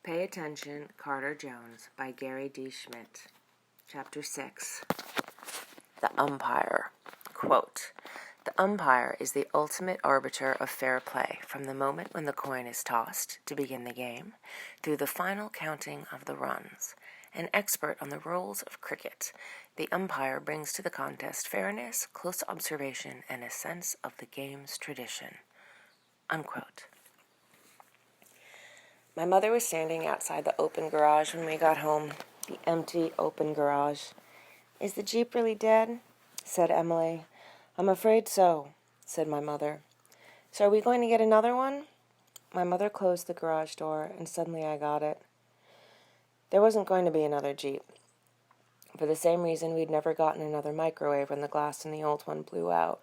Pay Attention, Carter Jones by Gary D. Schmidt. Chapter 6. The Umpire. Quote, "The umpire is the ultimate arbiter of fair play from the moment when the coin is tossed to begin the game through the final counting of the runs. An expert on the rules of cricket, the umpire brings to the contest fairness, close observation, and a sense of the game's tradition." Unquote. My mother was standing outside the open garage when we got home, the empty, open garage. "Is the Jeep really dead?" said Emily. "I'm afraid so," said my mother. "So are we going to get another one?" My mother closed the garage door, and suddenly I got it. There wasn't going to be another Jeep. For the same reason we'd never gotten another microwave when the glass in the old one blew out.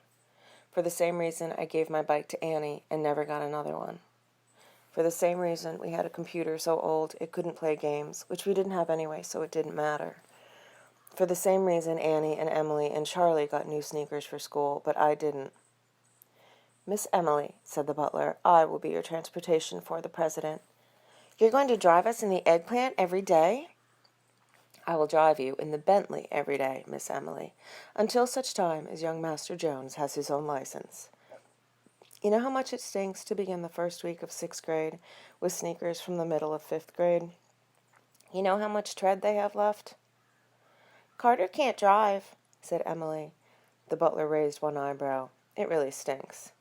For the same reason I gave my bike to Annie and never got another one. For the same reason we had a computer so old it couldn't play games, which we didn't have anyway, so it didn't matter. For the same reason Annie and Emily and Charlie got new sneakers for school, but I didn't. "Miss Emily," said the butler, "I will be your transportation for the president." "You're going to drive us in the eggplant every day?" "I will drive you in the Bentley every day, Miss Emily, until such time as young Master Jones has his own license. You know how much it stinks to begin the first week of 6th grade with sneakers from the middle of 5th grade? You know how much tread they have left?" "Carter can't drive," said Emily. The butler raised one eyebrow. "It really stinks."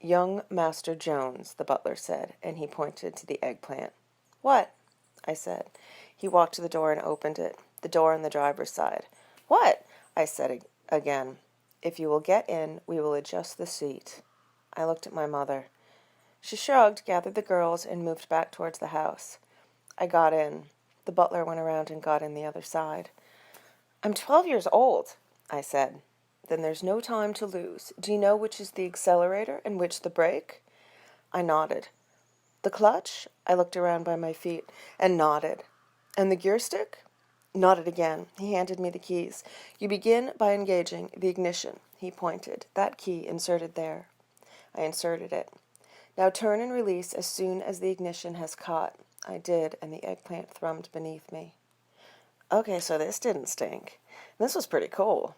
"Young Master Jones," the butler said, and he pointed to the eggplant. "What?" I said. He walked to the door and opened it, the door on the driver's side. "What?" I said again. "If you will get in, we will adjust the seat." I looked at my mother. She shrugged, gathered the girls, and moved back towards the house. I got in. The butler went around and got in the other side. "I'm 12 years old," I said. "Then there's no time to lose. Do you know which is the accelerator and which the brake?" I nodded. "The clutch?" I looked around by my feet and nodded. "And the gear stick?" Nodded again. He handed me the keys. "You begin by engaging the ignition." He pointed. "That key inserted there." I inserted it. "Now turn and release as soon as the ignition has caught." I did, and the eggplant thrummed beneath me. Okay, so this didn't stink. This was pretty cool.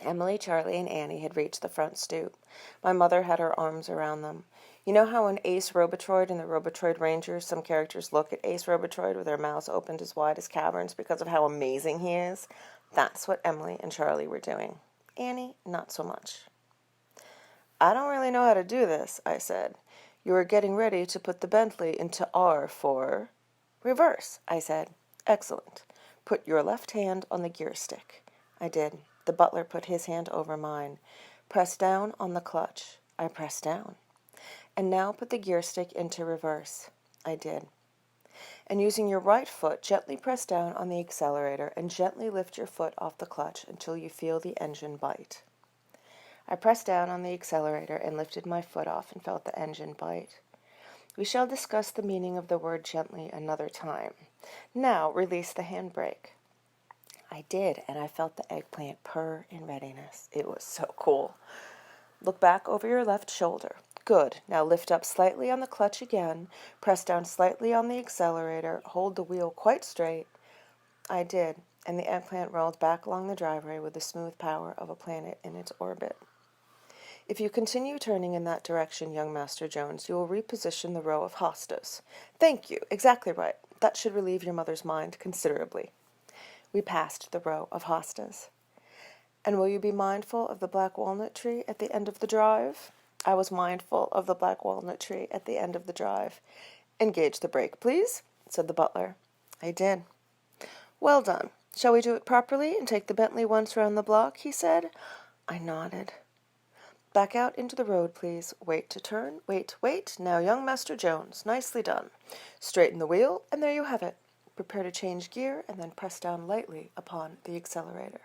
Emily, Charlie, and Annie had reached the front stoop. My mother had her arms around them. You know how in Ace Robotroid and the Robotroid Rangers, some characters look at Ace Robotroid with their mouths opened as wide as caverns because of how amazing he is? That's what Emily and Charlie were doing. Annie, not so much. "I don't really know how to do this," I said. "You are getting ready to put the Bentley into R for—" "Reverse," I said. "Excellent. Put your left hand on the gear stick." I did. The butler put his hand over mine. "Press down on the clutch." I pressed down. "And now put the gear stick into reverse." I did. "And using your right foot, gently press down on the accelerator and gently lift your foot off the clutch until you feel the engine bite." I pressed down on the accelerator and lifted my foot off and felt the engine bite. "We shall discuss the meaning of the word gently another time. Now release the handbrake." I did, and I felt the eggplant purr in readiness. It was so cool. "Look back over your left shoulder." Good. Now lift up slightly on the clutch again. Press down slightly on the accelerator. Hold the wheel quite straight. I did, and the eggplant rolled back along the driveway with the smooth power of a planet in its orbit. "If you continue turning in that direction, young Master Jones, you will reposition the row of hostas." "Thank you. Exactly right. That should relieve your mother's mind considerably." We passed the row of hostas. "And will you be mindful of the black walnut tree at the end of the drive?" I was mindful of the black walnut tree at the end of the drive. "Engage the brake, please," said the butler. I did. "Well done. Shall we do it properly and take the Bentley once round the block?" he said. I nodded. "Back out into the road, please. Wait to turn. Wait, wait. Now, young Master Jones, nicely done. Straighten the wheel, and there you have it. Prepare to change gear, and then press down lightly upon the accelerator."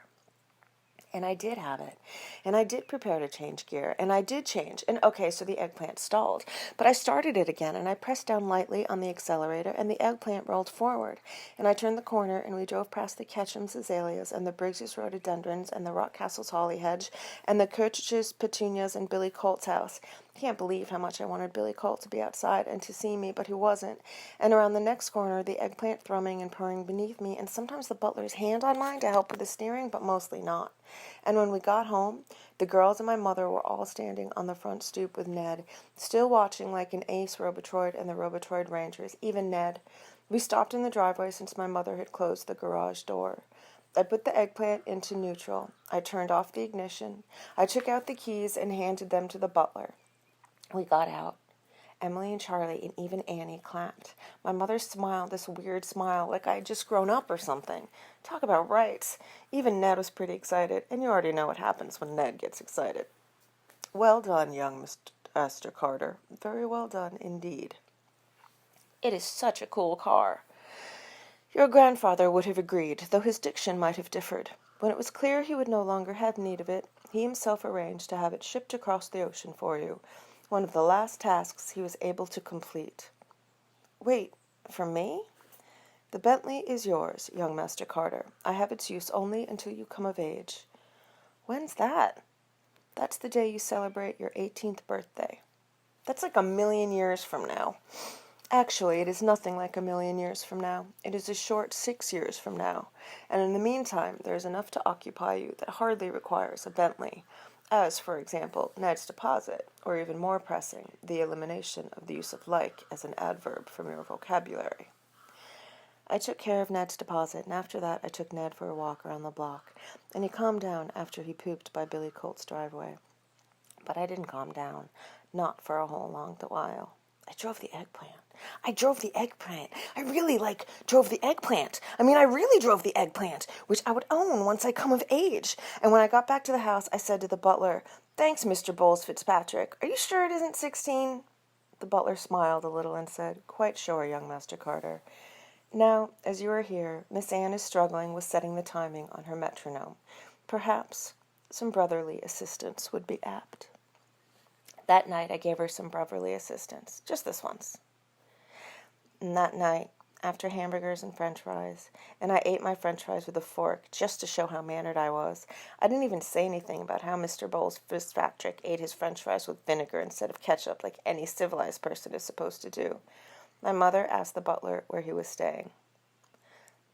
And I did have it. And I did prepare to change gear. And I did change. And okay, so the eggplant stalled. But I started it again, and I pressed down lightly on the accelerator, and the eggplant rolled forward. And I turned the corner, and we drove past the Ketchum's azaleas, and the Briggs's rhododendrons, and the Rockcastle's holly hedge, and the Kirch's petunias, and Billy Colt's house. Can't believe how much I wanted Billy Colt to be outside and to see me, but he wasn't. And around the next corner, the eggplant thrumming and purring beneath me, and sometimes the butler's hand on mine to help with the steering, but mostly not. And when we got home, the girls and my mother were all standing on the front stoop with Ned, still watching like an ace Robotroid and the Robotroid Rangers, even Ned. We stopped in the driveway since my mother had closed the garage door. I put the eggplant into neutral. I turned off the ignition. I took out the keys and handed them to the butler. We got out. Emily and Charlie and even Annie clapped. My mother smiled this weird smile like I had just grown up or something. Talk about rights. Even Ned was pretty excited, and you already know what happens when Ned gets excited. Well done, young Mr. Carter. Very well done indeed. It is such a cool car. Your grandfather would have agreed, though his diction might have differed. When it was clear he would no longer have need of it, he himself arranged to have it shipped across the ocean for you, one of the last tasks he was able to complete. Wait, for me? The Bentley is yours, young Master Carter. I have its use only until you come of age. When's that? That's the day you celebrate your 18th birthday. That's like 1,000,000 years from now. Actually, it is nothing like 1,000,000 years from now. It is a short 6 years from now, and in the meantime there is enough to occupy you that hardly requires a Bentley, as, for example, Ned's deposit, or even more pressing, the elimination of the use of like as an adverb from your vocabulary. I took care of Ned's deposit, and after that I took Ned for a walk around the block, and he calmed down after he pooped by Billy Colt's driveway. But I didn't calm down, not for a whole long while. I drove the eggplant. I really drove the eggplant. I really drove the eggplant, which I would own once I come of age. And when I got back to the house, I said to the butler, "Thanks, Mr. Bowles Fitzpatrick. Are you sure it isn't 16? The butler smiled a little and said, "Quite sure, young Master Carter. Now, as you are here, Miss Anne is struggling with setting the timing on her metronome. Perhaps some brotherly assistance would be apt." That night I gave her some brotherly assistance, just this once. And that night, after hamburgers and french fries, and I ate my french fries with a fork just to show how mannered I was, I didn't even say anything about how Mr. Bowles Fitzpatrick ate his french fries with vinegar instead of ketchup like any civilized person is supposed to do. My mother asked the butler where he was staying.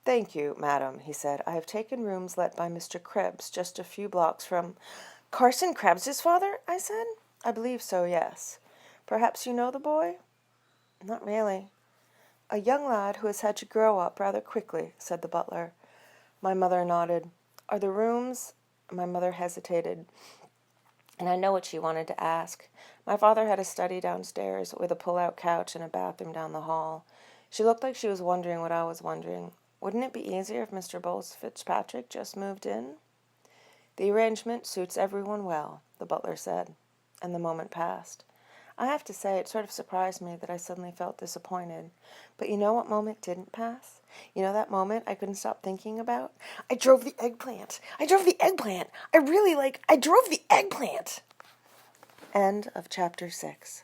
"Thank you, madam," he said. "I have taken rooms let by Mr. Krebs just a few blocks from—" "Carson Krebs's father?" I said. "I believe so, yes. Perhaps you know the boy?" "Not really." "A young lad who has had to grow up rather quickly," said the butler. My mother nodded. "Are the rooms—" My mother hesitated, and I know what she wanted to ask. My father had a study downstairs with a pull-out couch and a bathroom down the hall. She looked like she was wondering what I was wondering. Wouldn't it be easier if Mr. Bowles Fitzpatrick just moved in? "The arrangement suits everyone well," the butler said, and the moment passed. I have to say, it sort of surprised me that I suddenly felt disappointed. But you know what moment didn't pass? You know that moment I couldn't stop thinking about? I drove the eggplant. I drove the eggplant. I drove the eggplant. End of chapter 6.